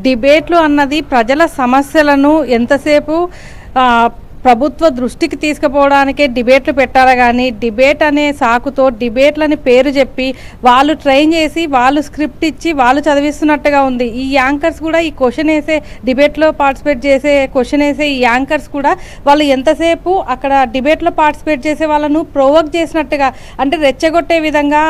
డిబేట్లు అన్నది ప్రజల సమస్యలను ఎంతసేపు ప్రభుత్వ దృష్టికి తీసుకుపోవడానికే డిబేట్లు పెట్టారా కానీ డిబేట్ అనే సాకుతో డిబేట్లని పేరు చెప్పి వాళ్ళు ట్రైన్ చేసి వాళ్ళు స్క్రిప్ట్ ఇచ్చి వాళ్ళు చదివిస్తున్నట్టుగా ఉంది. ఈ యాంకర్స్ కూడా ఈ క్వశ్చన్ వేసే డిబేట్లో పార్టిసిపేట్ చేసే క్వశ్చన్ వేసే ఈ యాంకర్స్ కూడా వాళ్ళు ఎంతసేపు అక్కడ డిబేట్లో పార్టిసిపేట్ చేసే వాళ్ళను ప్రొవోక్ చేసినట్టుగా అంటే రెచ్చగొట్టే విధంగా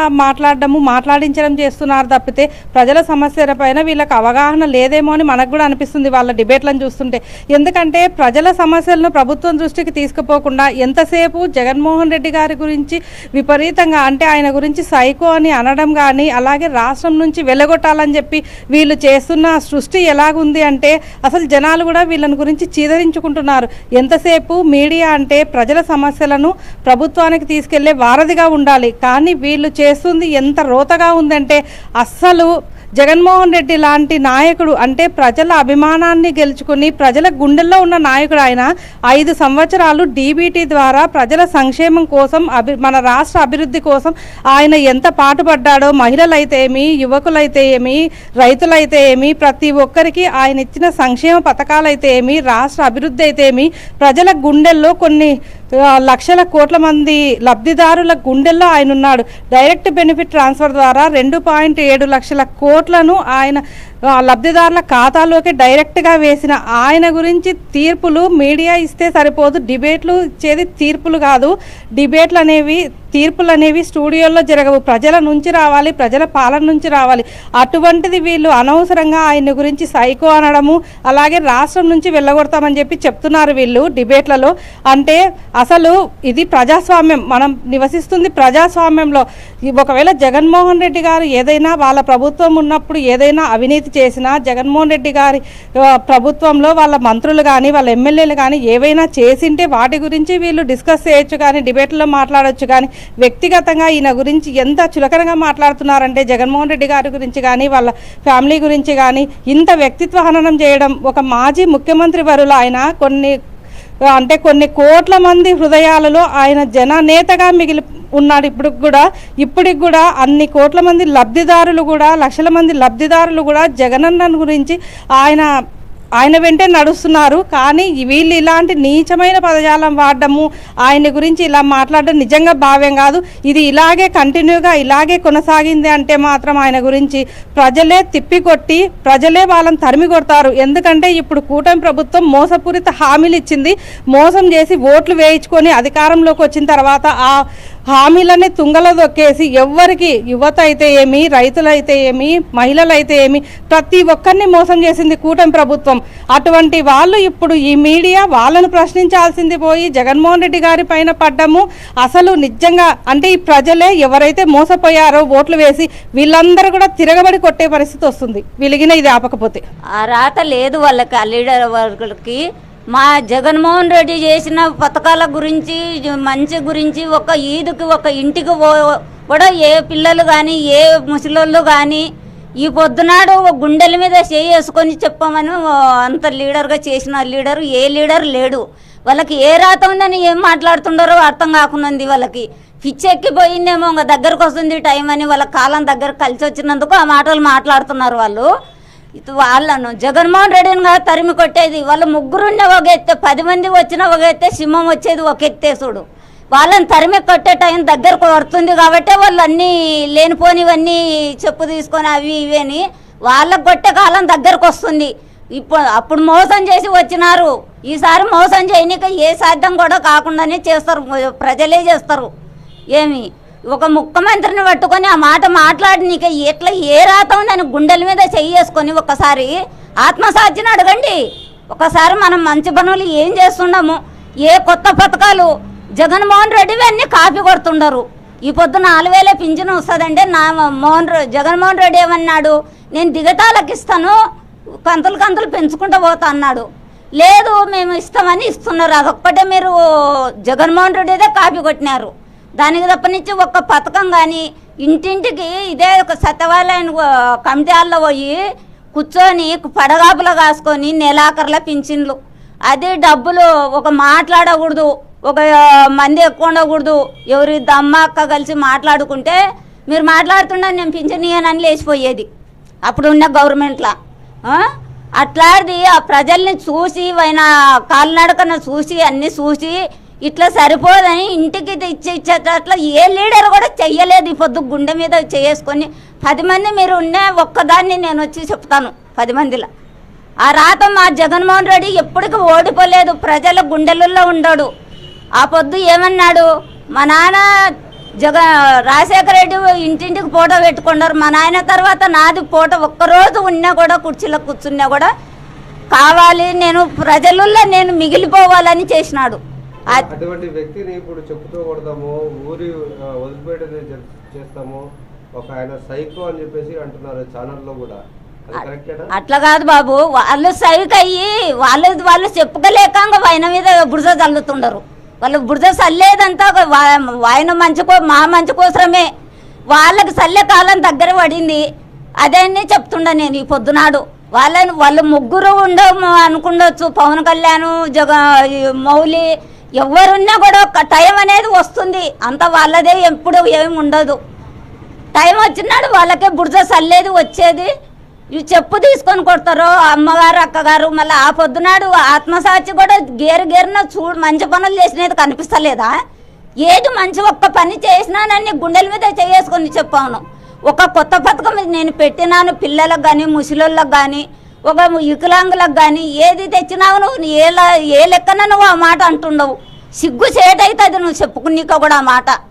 మాట్లాడించడం చేస్తున్నారు తప్పితే ప్రజల సమస్యల పైన వీళ్ళకి అవగాహన లేదేమో అని మనకు కూడా అనిపిస్తుంది వాళ్ళ డిబేట్లను చూస్తుంటే. ఎందుకంటే ప్రజల సమస్యలను ప్రభుత్వం దృష్టికి తీసుకుపోకుండా ఎంతసేపు జగన్మోహన్ రెడ్డి గారి గురించి విపరీతంగా అంటే ఆయన గురించి సైకో అని అనడం కానీ అలాగే రాష్ట్రం నుంచి వెళ్ళగొట్టాలని చెప్పి వీళ్ళు చేస్తున్న సృష్టి ఎలాగుంది అంటే అసలు జనాలు కూడా వీళ్ళని గురించి చీదరించుకుంటున్నారు. ఎంతసేపు మీడియా అంటే ప్రజల సమస్యలను ప్రభుత్వానికి తీసుకెళ్లే వారధిగా ఉండాలి, కానీ వీళ్ళు చేస్తుంది ఎంత రోతగా ఉందంటే అస్సలు జగన్మోహన్ రెడ్డి లాంటి నాయకుడు అంటే ప్రజల అభిమానాన్ని గెలుచుకుని ప్రజల గుండెల్లో ఉన్న నాయకుడు ఆయన 5 సంవత్సరాలు డీబీటీ ద్వారా ప్రజల సంక్షేమం కోసం మన రాష్ట్ర అభివృద్ధి కోసం ఆయన ఎంత పాటుపడ్డాడో మహిళలైతే ఏమి యువకులైతే ఏమి రైతులైతే ఏమి ప్రతి ఒక్కరికి ఆయన ఇచ్చిన సంక్షేమ పథకాలైతే ఏమి రాష్ట్ర అభివృద్ధి అయితే ఏమి ప్రజల గుండెల్లో కొన్ని లక్షల కోట్ల మంది లబ్ధిదారుల గుండెల్లో ఆయన ఉన్నాడు. డైరెక్ట్ బెనిఫిట్ ట్రాన్స్ఫర్ ద్వారా 2.7 లక్షల కోట్లను ఆయన లబ్ధిదారుల ఖాతాలోకి డైరెక్ట్గా వేసిన ఆయన గురించి తీర్పులు మీడియా ఇస్తే సరిపోదు, డిబేట్లు ఇచ్చేది తీర్పులు కాదు. తీర్పులు అనేవి స్టూడియోల్లో జరగవు, ప్రజల నుంచి రావాలి, ప్రజల పాలన నుంచి రావాలి. అటువంటిది వీళ్ళు అనవసరంగా ఆయన గురించి సైకో అనడము అలాగే రాష్ట్రం నుంచి వెళ్ళగొడతామని చెప్పి చెప్తున్నారు వీళ్ళు డిబేట్లలో. అంటే అసలు ఇది ప్రజాస్వామ్యం, మనం నివసిస్తుంది ప్రజాస్వామ్యంలో. ఒకవేళ జగన్మోహన్ రెడ్డి గారు ఏదైనా వాళ్ళ ప్రభుత్వం ఉన్నప్పుడు ఏదైనా అవినీతి చేసినా జగన్మోహన్ రెడ్డి గారి ప్రభుత్వంలో వాళ్ళ మంత్రులు కానీ వాళ్ళ ఎమ్మెల్యేలు కానీ ఏవైనా చేసింటే వాటి గురించి వీళ్ళు డిస్కస్ చేయొచ్చు కానీ డిబేట్లో మాట్లాడొచ్చు. కానీ వ్యక్తిగతంగా ఈయన గురించి ఎంత చులకనగా మాట్లాడుతున్నారంటే జగన్మోహన్ రెడ్డి గారి గురించి కానీ వాళ్ళ ఫ్యామిలీ గురించి కానీ ఇంత వ్యక్తిత్వ హననం చేయడం. ఒక మాజీ ముఖ్యమంత్రి వరులు ఆయన కొన్ని కోట్ల మంది హృదయాలలో ఆయన జననేతగా మిగిలి ఉన్నాడు. ఇప్పటికి కూడా అన్ని కోట్ల మంది లబ్ధిదారులు కూడా లక్షల మంది లబ్ధిదారులు కూడా జగనన్న గురించి ఆయన వెంటే నడుస్తున్నారు. కానీ వీళ్ళు ఇలాంటి నీచమైన పదజాలం వాడడము ఆయన గురించి ఇలా మాట్లాడడం నిజంగా భావ్యం కాదు. ఇది ఇలాగే కంటిన్యూగా ఇలాగే కొనసాగింది అంటే మాత్రం ఆయన గురించి ప్రజలే తిప్పికొట్టి ప్రజలే వాళ్ళని తరిమి కొడతారు. ఎందుకంటే ఇప్పుడు కూటమి ప్రభుత్వం మోసపూరిత హామీలు ఇచ్చింది, మోసం చేసి ఓట్లు వేయించుకొని అధికారంలోకి వచ్చిన తర్వాత ఆ హామీలన్నీ తుంగలో దొక్కేసి ఎవరికి యువత అయితే ఏమి రైతులైతే ఏమి మహిళలైతే ఏమి ప్రతి ఒక్కరిని మోసం చేసింది కూటమి ప్రభుత్వం. అటువంటి వాళ్ళు ఇప్పుడు ఈ మీడియా వాళ్ళను ప్రశ్నించాల్సింది పోయి జగన్మోహన్ రెడ్డి గారి పైన పడ్డము. అసలు నిజంగా అంటే ఈ ప్రజలే ఎవరైతే మోసపోయారో ఓట్లు వేసి వీళ్ళందరూ కూడా తిరగబడి కొట్టే పరిస్థితి వస్తుంది వెలిగిన ఇది ఆపకపోతే. ఆ రాత లేదు వాళ్ళకి, ఆ లీడర్ వర్గులకి. మా జగన్మోహన్ రెడ్డి చేసిన పథకాల గురించి మంచి గురించి ఒక ఈదుకి ఒక ఇంటికి కూడా ఏ పిల్లలు కానీ ఏ ముసలోళ్ళు కానీ ఈ పొద్దునాడు గుండెల మీద చేసుకొని చెప్పమని అంత లీడర్గా చేసిన లీడరు ఏ లీడర్ లేడు. వాళ్ళకి ఏ రాత ఉందని ఏం మాట్లాడుతుండారో అర్థం కాకుండా వాళ్ళకి పిచ్చెక్కిపోయిందేమో ఇంకా దగ్గరకు వస్తుంది టైం అని వాళ్ళ కాలం దగ్గర కలిసి వచ్చినందుకు ఆ మాటలు మాట్లాడుతున్నారు వాళ్ళు. వాళ్ళను జగన్మోహన్ రెడ్డిని తరిమి కొట్టేది వాళ్ళు ముగ్గురున్న ఒక ఎత్తే 10 మంది వచ్చిన ఒక ఎత్తే సింహం వచ్చేది ఒక ఎత్తేసుడు. వాళ్ళని తరిమి కొట్టే టైం దగ్గరకు పడుతుంది కాబట్టి వాళ్ళు అన్నీ లేనిపోనివన్నీ చెప్పు తీసుకొని అవి ఇవి అని వాళ్ళకు కొట్టే కాలం దగ్గరకు వస్తుంది. అప్పుడు మోసం చేసి వచ్చినారు, ఈసారి మోసం చేయనిక ఏ సాధ్యం కూడా కాకుండానే చేస్తారు, ప్రజలే చేస్తారు. ఏమి ఒక ముఖ్యమంత్రిని పట్టుకొని ఆ మాట మాట్లాడినీక ఎట్లా ఏ రాత ఉందని గుండెల మీద చెయ్యేసుకొని ఒక్కసారి ఆత్మసాధ్యం అడగండి. ఒకసారి మనం మంచి పనులు ఏం చేస్తున్నాము, ఏ కొత్త పథకాలు జగన్మోహన్ రెడ్డి అన్నీ కాపీ కొడుతుండరు. ఈ పొద్దు 4000 పింఛను వస్తుందంటే జగన్మోహన్ రెడ్డి ఏమన్నాడు, నేను దిగటాలకు ఇస్తాను కంతులు పెంచుకుంటూ పోతా అన్నాడు. లేదు మేము ఇస్తామని ఇస్తున్నారు. అదొక్కటే మీరు జగన్మోహన్ రెడ్డిదే కాపీ కొట్టినారు. దానికి తప్పనించి ఒక్క పథకం కానీ ఇంటింటికి ఇదే ఒక సత్యవాలయం కమిటీ హాల్లో పోయి కూర్చొని పడగాపులు కాసుకొని నెలాఖరుల పింఛన్లు అది డబ్బులు ఒక మాట్లాడకూడదు, ఒక మంది ఎక్కువ ఉండకూడదు, ఎవరి దమ్మ అక్క కలిసి మాట్లాడుకుంటే మీరు మాట్లాడుతుండే నేను పింఛన్ ఇయ్యనని లేచిపోయేది అప్పుడు ఉన్న గవర్నమెంట్లో. అట్లాంటిది ఆ ప్రజల్ని చూసి ఆయన కాలినడకన చూసి అన్ని చూసి ఇట్లా సరిపోదని ఇంటికి ఇచ్చేటట్లా ఏ లీడర్ కూడా చెయ్యలేదు. ఈ పొద్దు గుండె మీద చేసుకొని 10 మంది మీరు ఉన్న ఒక్కదాన్ని నేను వచ్చి చెప్తాను 10 మందిలో. ఆ రాత మా జగన్మోహన్ రెడ్డి ఎప్పటికీ ఓడిపోలేదు, ప్రజల గుండెలలో ఉండడు. ఆ పొద్దు ఏమన్నాడు, మా నాన్న రాజశేఖర రెడ్డి ఇంటింటికి ఫోటో పెట్టుకున్నారు, మా నాయన తర్వాత నాది ఫోటో ఒక్కరోజు ఉన్నా కూడా కుర్చీలో కూర్చున్నా కూడా కావాలి, నేను ప్రజలలో నేను మిగిలిపోవాలని చేసినాడు. అటువంటి వ్యక్తిని ఇప్పుడు చెప్పుతూ కొడతాము, ఊరి వదిలిపెట్టి చేస్తాము, ఒక ఆయన సైకో అని చెప్పేసి అంటున్నారు ఛానల్లో కూడా. అట్లా కాదు బాబు, వాళ్ళు సైక్ అయ్యి వాళ్ళు చెప్పుకోలేక ఆయన మీద బురద చల్లుతుండరు. వాళ్ళు బురద చల్లేదంతా ఆయన మా మంచి కోసమే, వాళ్ళకి చల్లే కాలం దగ్గర పడింది. అదన్నీ చెప్తుండ నేను ఈ పొద్దునాడు. వాళ్ళు ముగ్గురు ఉండవు అనుకుండొచ్చు, పవన్ కళ్యాణ్ మౌలి ఎవరున్నా కూడా ఒక టైం అనేది వస్తుంది, అంత వాళ్ళదే ఎప్పుడు ఏమి ఉండదు. టైం వచ్చినాడు వాళ్ళకే బురద చల్లేది వచ్చేది. ఇవి చెప్పు తీసుకొని కొడతారు అమ్మగారు అక్కగారు. మళ్ళీ ఆ పొద్దునాడు ఆత్మసాక్షి కూడా గేరున మంచి పనులు చేసినది కనిపిస్తలేదా? ఏది మంచి ఒక్క పని చేసినానని గుండెల మీద చేసుకొని చెప్పాను. ఒక కొత్త పథకం నేను పెట్టినాను పిల్లలకు కానీ ముసలోళ్ళకి కానీ ఒక వికలాంగులకు కానీ. ఏది తెచ్చినావు నువ్వు ఏ లెక్కన నువ్వు ఆ మాట అంటుండవు, సిగ్గు చేటవుతుంది నువ్వు చెప్పుకున్నాక కూడా ఆ మాట.